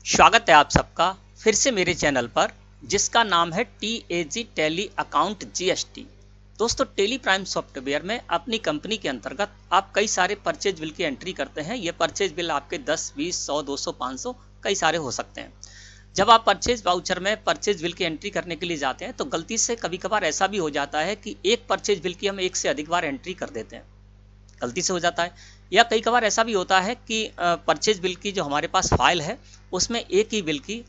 स्वागत है आप सबका फिर से मेरे चैनल पर, जिसका नाम है TAG टैली अकाउंट GST। दोस्तों, टेली प्राइम सॉफ्टवेयर में अपनी कंपनी के अंतर्गत आप कई सारे परचेज बिल की एंट्री करते हैं। ये परचेज बिल आपके 10, 20, 100, 200, 500 कई सारे हो सकते हैं। जब आप परचेज वाउचर में परचेज बिल की एंट्री करने के लिए जाते हैं तो गलती से कभी कभार ऐसा भी हो जाता है कि एक परचेज बिल की हम एक से अधिक बार एंट्री कर देते हैं, गलती से हो जाता है। या कई कभार ऐसा भी होता है कि परचेज बिल की जो हमारे पास फाइल है उसमें एक ही बिल की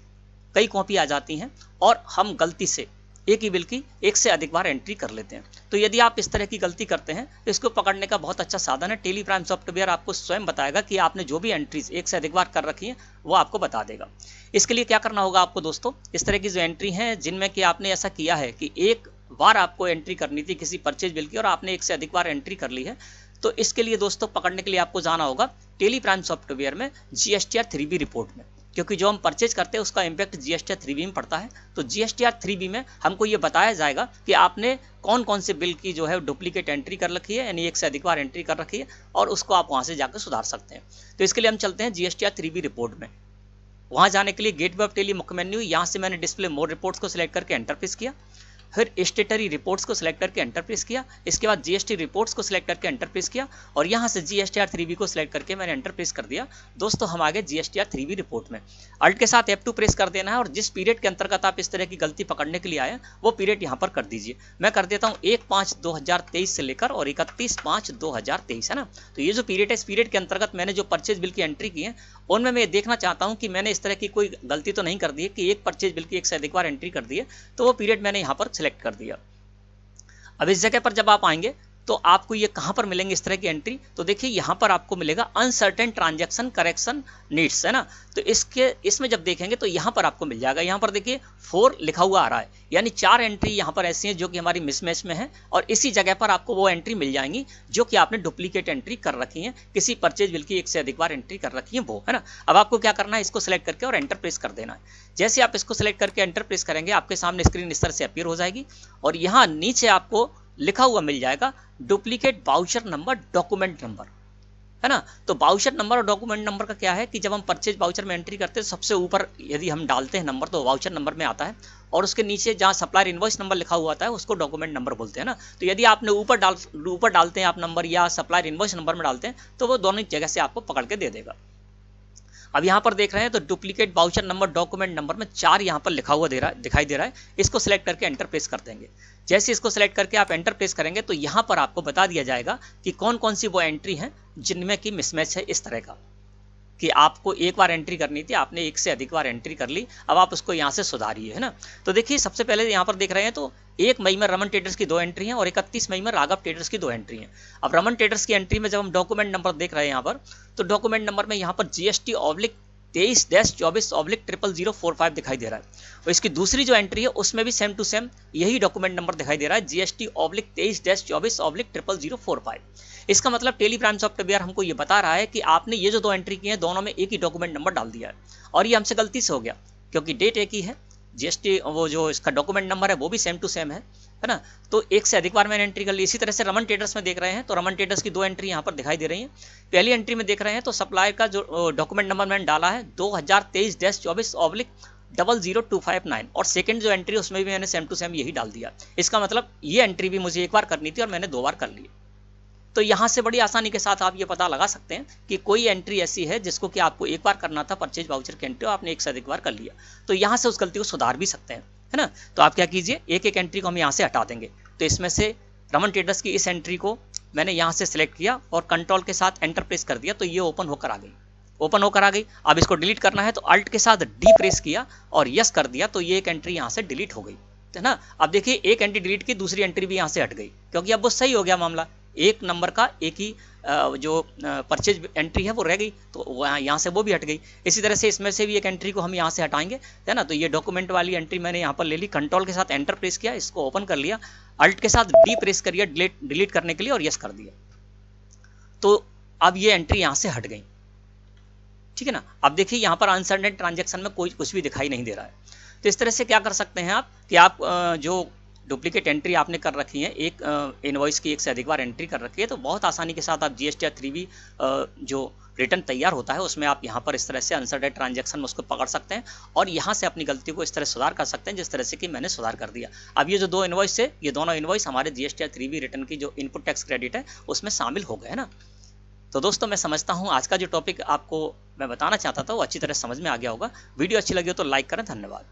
कई कॉपी आ जाती हैं और हम गलती से एक ही बिल की एक से अधिक बार एंट्री कर लेते हैं। तो यदि आप इस तरह की गलती करते हैं तो इसको पकड़ने का बहुत अच्छा साधन है। टेली प्राइम सॉफ्टवेयर आपको स्वयं बताएगा कि आपने जो भी एंट्रीज एक से अधिक बार कर रखी हैं वो आपको बता देगा। इसके लिए क्या करना होगा आपको दोस्तों, इस तरह की जो एंट्री हैं जिनमें कि आपने ऐसा किया है कि एक बार आपको एंट्री करनी थी किसी परचेज बिल की और आपने एक से अधिक बार एंट्री कर ली है, तो इसके लिए दोस्तों पकड़ने के लिए आपको जाना होगा टेली प्राइम सॉफ्टवेयर में GSTR 3B रिपोर्ट में, क्योंकि जो हम परचेज करते हैं उसका इंपैक्ट GSTR 3B में पड़ता है। तो GSTR 3B में हमको ये बताया जाएगा कि आपने कौन कौन से बिल की जो है डुप्लीकेट एंट्री कर रखी है, यानी एक से अधिक बार एंट्री कर रखी है, और उसको आप वहां से जाकर सुधार सकते हैं। तो इसके लिए हम चलते हैं GSTR 3B रिपोर्ट में। वहां जाने के लिए गेटवे ऑफ टेली मुख्य मेन्यू, यहाँ से मैंने डिस्प्ले मोर रिपोर्ट्स को सिलेक्ट करके एंटर प्रेस किया, फिर स्टेटरी रिपोर्ट्स को सिलेक्ट करके एंटर प्रेस किया, इसके बाद GST रिपोर्ट्स को सिलेक्ट करके एंटर प्रेस किया और यहाँ से GSTR 3B को सिलेक्ट करके मैंने एंटर प्रेस कर दिया। दोस्तों, हम आ गए GSTR 3B रिपोर्ट में। अल्ट के साथ F2 प्रेस कर देना है और जिस पीरियड के अंतर्गत आप इस तरह की गलती पकड़ने के लिए आए वो पीरियड यहाँ पर कर दीजिए। मैं कर देता हूँ 1/5/2023 से लेकर और 31/5/2023, है ना। तो ये जो पीरियड है, इस पीरियड के अंतर्गत मैंने जो परचेज बिल की एंट्री की है उनमें मैं देखना चाहता हूँ कि मैंने इस तरह की कोई गलती तो नहीं कर दी है कि एक परचेज बिल की एक से अधिक बार एंट्री कर दी है। तो वो पीरियड मैंने यहाँ पर सिलेक्ट कर दिया। अब इस जगह पर जब आप आएंगे तो आपको ये कहां पर मिलेंगे इस तरह की एंट्री, तो देखिए यहां पर आपको मिलेगा अनसर्टेन ट्रांजैक्शन करेक्शन नीड्स, है ना। तो इसमें जब देखेंगे तो यहां पर आपको मिल जाएगा। यहां पर देखिए 4 लिखा हुआ आ रहा है, यानी 4 एंट्री यहां पर ऐसी हैं जो कि हमारी मिसमैच में है और इसी जगह पर आपको वो एंट्री मिल जाएंगी जो कि आपने डुप्लीकेट एंट्री कर रखी है, किसी परचेज बिल की एक से अधिक बार एंट्री कर रखी है वो, है ना। अब आपको क्या करना है, इसको सिलेक्ट करके और एंटर प्रेस कर देना है। जैसे आप इसको सिलेक्ट करके एंटर प्रेस करेंगे आपके सामने स्क्रीन इस तरह से अपीयर हो जाएगी और यहाँ नीचे आपको लिखा हुआ मिल जाएगा duplicate voucher number, document number, है ना। तो वाउचर नंबर और डॉक्यूमेंट नंबर का क्या है कि जब हम परचेज वाउचर में एंट्री करते हैं सबसे ऊपर यदि हम डालते हैं नंबर तो वाउचर नंबर में आता है और उसके नीचे जहां सप्लायर इनवॉइस नंबर लिखा हुआ आता है उसको डॉक्यूमेंट नंबर बोलते हैं ना। तो यदि आपने ऊपर डालते हैं आप नंबर या सप्लायर इनवॉइस नंबर में डालते हैं तो वो दोनों जगह से आपको पकड़ के दे देगा। अब यहाँ पर देख रहे हैं तो duplicate voucher number, document number में 4 यहाँ पर लिखा हुआ दिखाई दे रहा है। इसको सिलेक्ट करके एंटर प्रेस कर देंगे। जैसे इसको सिलेक्ट करके आप एंटर प्रेस करेंगे तो यहाँ पर आपको बता दिया जाएगा कि कौन कौन सी वो एंट्री हैं जिनमें की मिसमैच है इस तरह का कि आपको एक बार एंट्री करनी थी, आपने एक से अधिक बार एंट्री कर ली, अब आप उसको यहाँ से सुधारिए, है ना। तो देखिए सबसे पहले यहाँ पर देख रहे हैं तो 1 मई में रमन ट्रेडर्स की 2 एंट्री हैं और 31 मई में राघव ट्रेडर्स की 2 एंट्री हैं। अब रमन ट्रेडर्स की एंट्री में जब हम डॉक्यूमेंट नंबर देख रहे हैं यहाँ पर, तो डॉक्यूमेंट नंबर में यहाँ पर GST/23-24/00045 दिखाई दे रहा है और इसकी दूसरी जो एंट्री है उसमें भी सेम टू सेम यही डॉक्यूमेंट नंबर दिखाई दे रहा है, GST/23-24/00045। इसका मतलब टेली प्राइम सॉफ्टवेयर हमको ये बता रहा है कि आपने ये जो 2 एंट्री की हैं दोनों में एक ही डॉक्यूमेंट नंबर डाल दिया है और ये हमसे गलती से हो गया क्योंकि डेट एक ही है, GST वो जो इसका डॉक्यूमेंट नंबर है वो भी सेम टू सेम है ना। तो एक से अधिक बार मैंने एंट्री कर ली। इसी तरह से रमन ट्रेडर्स में देख रहे हैं तो रमन ट्रेडर्स की 2 एंट्री यहाँ पर दिखाई दे रही हैं। पहली एंट्री में देख रहे हैं तो सप्लायर का जो डॉक्यूमेंट नंबर मैंने डाला है 2023-24/00259 और सेकंड जो एंट्री उसमें भी मैंने सेम टू सेम यही डाल दिया। इसका मतलब ये एंट्री भी मुझे एक बार करनी थी और मैंने 2 बार कर ली। तो यहाँ से बड़ी आसानी के साथ आप ये पता लगा सकते हैं कि कोई एंट्री ऐसी है जिसको कि आपको एक बार करना था परचेज वाउचर की एंट्री, आपने एक से अधिक बार कर लिया, तो यहाँ से उस गलती को सुधार भी सकते हैं, है ना। तो आप क्या कीजिए, एक एक एंट्री को हम यहाँ से हटा देंगे। तो इसमें से रमन ट्रेडर्स की इस एंट्री को मैंने यहाँ से सिलेक्ट किया और कंट्रोल के साथ एंटर प्रेस कर दिया तो ये ओपन होकर आ गई। अब इसको डिलीट करना है तो अल्ट के साथ डी प्रेस किया और यस कर दिया तो ये एक एंट्री यहाँ से डिलीट हो गई, है ना। अब देखिए एक एंट्री डिलीट की, दूसरी एंट्री भी यहाँ से हट गई क्योंकि अब वो सही हो गया मामला, एक नंबर का एक ही जो परचेज एंट्री है वो रह गई तो यहाँ से वो भी हट गई। इसी तरह से इसमें से भी एक एंट्री को हम यहाँ से हटाएंगे, है ना। तो ये डॉक्यूमेंट वाली एंट्री मैंने यहाँ पर ले ली, कंट्रोल के साथ एंटर प्रेस किया, इसको ओपन कर लिया, अल्ट के साथ डी प्रेस करिए डिलीट करने के लिए और यस कर दिया तो अब ये एंट्री यहाँ से हट गई, ठीक है ना। अब देखिए यहाँ पर अनसर्टेन ट्रांजैक्शन में कोई कुछ भी दिखाई नहीं दे रहा है। तो इस तरह से क्या कर सकते हैं आप कि आप जो डुप्लीकेट एंट्री आपने कर रखी है, एक इनवॉइस की एक से अधिक बार एंट्री कर रखी है, तो बहुत आसानी के साथ आप जीएसटी या 3B जो रिटर्न तैयार होता है उसमें आप यहाँ पर इस तरह से अनसर्टेड ट्रांजैक्शन में उसको पकड़ सकते हैं और यहाँ से अपनी गलती को इस तरह सुधार कर सकते हैं जिस तरह से कि मैंने सुधार कर दिया। अब ये जो दो इनवॉइस है, ये दोनों इनवॉइस हमारे जीएसटी या 3B रिटर्न की जो इनपुट टैक्स क्रेडिट है उसमें शामिल हो गए ना। तो दोस्तों मैं समझता हूँ आज का जो टॉपिक आपको मैं बताना चाहता था वो अच्छी तरह समझ में आ गया होगा। वीडियो अच्छी लगी हो तो लाइक करें। धन्यवाद।